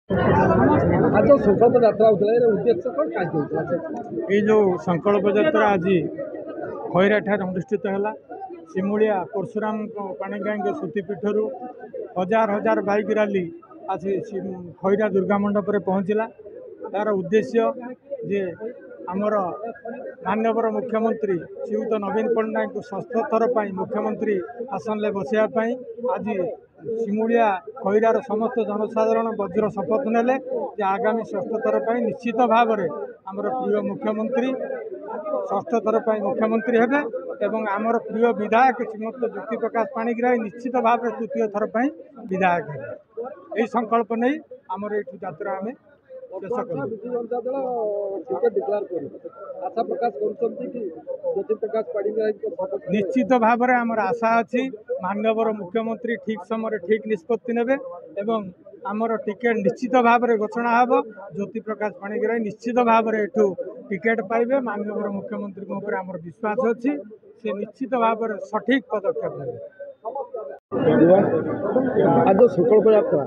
आज जो संकल्प यात्रा होता उद्देश्य कौन क्या ये जो संकल्प यात्रा आज खैरा ठार अनुष्ठित है सिमुलिया परशुराम पाणिग्राही श्रुतिपीठर हजार हजार बाइक रैली आज खैरा दुर्गा मंडप में पहुँचला। तार उद्देश्य जे आमर माननीय मुख्यमंत्री श्रीयुत नवीन पट्टनायक को षष्ठ थर पर मुख्यमंत्री आसन में बसवाई आज सिमुलिया खैरार समस्त जनसाधारण वज्र शपथ नेले जे आगामी षष्ठ थर पर निश्चित भाव में आमर प्रिय मुख्यमंत्री षष्ठ थर पर मुख्यमंत्री हेबे एवं आमर प्रिय विधायक श्रीमती ज्योति प्रकाश पाणिग्राही निश्चित भाव में तृतीय थर पर विधायक हेबे। यही संकल्प नहीं आमर ये यात्रा आम निश्चित भाव में आमर आशा अच्छी माननीय मुख्यमंत्री ठीक समय ठीक निष्पत्ति नेबे एवं आमर टिकेट निश्चित भाव में घोषणा हम ज्योति प्रकाश पाणिग्राही निश्चित भाव में एठू टिकेट पाइबे। माननीय मुख्यमंत्री उपर आमर विश्वास अच्छी से निश्चित भाव में सठिक पदक्षेप नेबे। आज जो संकल्प यात्रा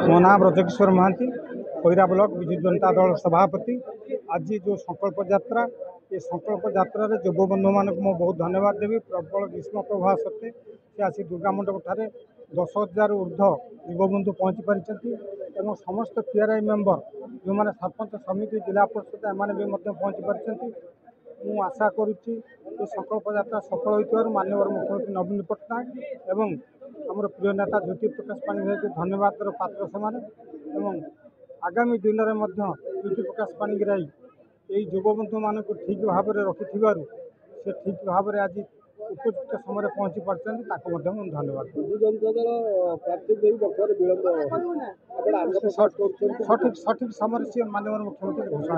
मो नाम रजकिशोर महांती खैरा ब्लॉक विजु जनता दल सभापति। आज जो संकल्प यात्रा ये संकल्प यात्रा युव बंधु मान को बहुत धन्यवाद देवी। प्रबल ग्रीष्म प्रभाव सत्वे से आसी दुर्गा मंडप ठारे 10,000 ऊर्ध्व युव बंधु पहुँची पारिछंती एवं समस्त पीआरआई मेंबर जो मैंने सरपंच समिति जिला परिषद एमाने भी पहुँची पारिछंती। मु आशा करुच्ची ये संकल्प यात्रा सफल होइतिबारु माननीय मुख्यमंत्री नवीन पट्टनायक एवं आमर प्रिय नेता ज्योति प्रकाश पाणिग्राही धन्यवाद पात्र से आगामी दिन में ज्योति प्रकाश पाणिग्राही यही युवबंधु मान को ठीक भाव में रखि से ठीक भाव में आज उपयुक्त समय पहुँची पार्टी धन्यवाद। सठिक समय से माननीय मुख्यमंत्री घोषणा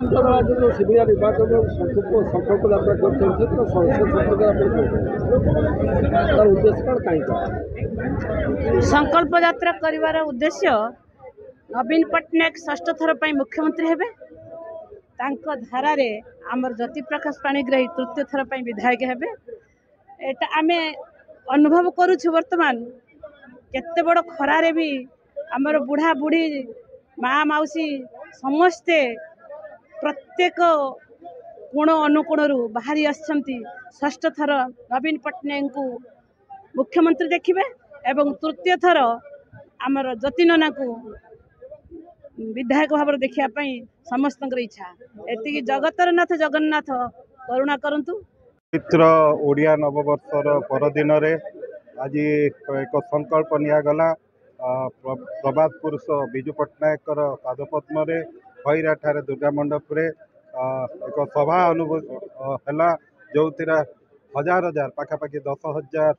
आज जो सिविलिया विभाग संकल्प यात्रा कर उद्देश्य कौन कहीं संकल्प यात्रा कर उद्देश्य नवीन पट्टनायक षष्ठ थर पर मुख्यमंत्री हेबे धारा आमर ज्योति प्रकाश पाणिग्राही तृतीय थर पर विधायक हेबे। एटा आमे अनुभव करुछु वर्तमान केते बड़ खरारे भी आमर बुढ़ा बुढ़ी माँ मौसी समस्ते प्रत्येक कोण अनुकोणरू बाहरी आछंती षष्ठ थर नवीन पट्टनायक को मुख्यमंत्री देखिबे एवं तृतीय थर आमर ज्योति नना को विधायक भाव देखा समस्त इच्छा एति जगतर नाथ जगन्नाथ करुणा करंतु। पवित्र ओडिया नववर्षर परदिन आज एक संकल्प निगला प्रभात पुरुष विजु पट्टनायक पादपद्म खैरा ठारे दुर्गा मंडप रे एक सभा है जो हजार हजार पाखापाखि 10,000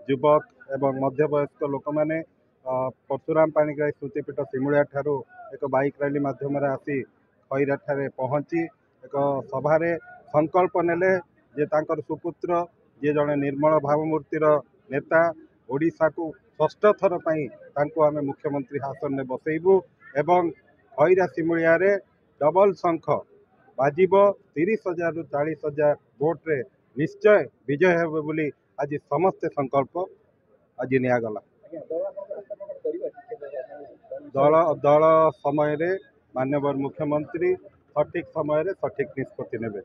युवक एवं मध्यवयस्क लोक मैंने परशुराम पाणिग्राही श्रुतिपीठ सिमुलिया ठारू एक बाइक रैली मध्यम आसी खैरा ठारे पहुँची एक सभारे संकल्प नेले जे तांकर सुपुत्र जे जड़े निर्मल भावमूर्तिर नेता ओडिशा को षष्ठ थर पर आम मुख्यमंत्री आसन में बसैबू एवं खैरा सिमुलिया रे डबल शंख बाजिब 30,000 रु 40,000 भोट रे निश्चय विजय हेबे बोली आज समस्ते संकल्प आज निगला। दल समय रे माननीय मुख्यमंत्री सठिक समय रे सठिक निष्पत्ति नेबे।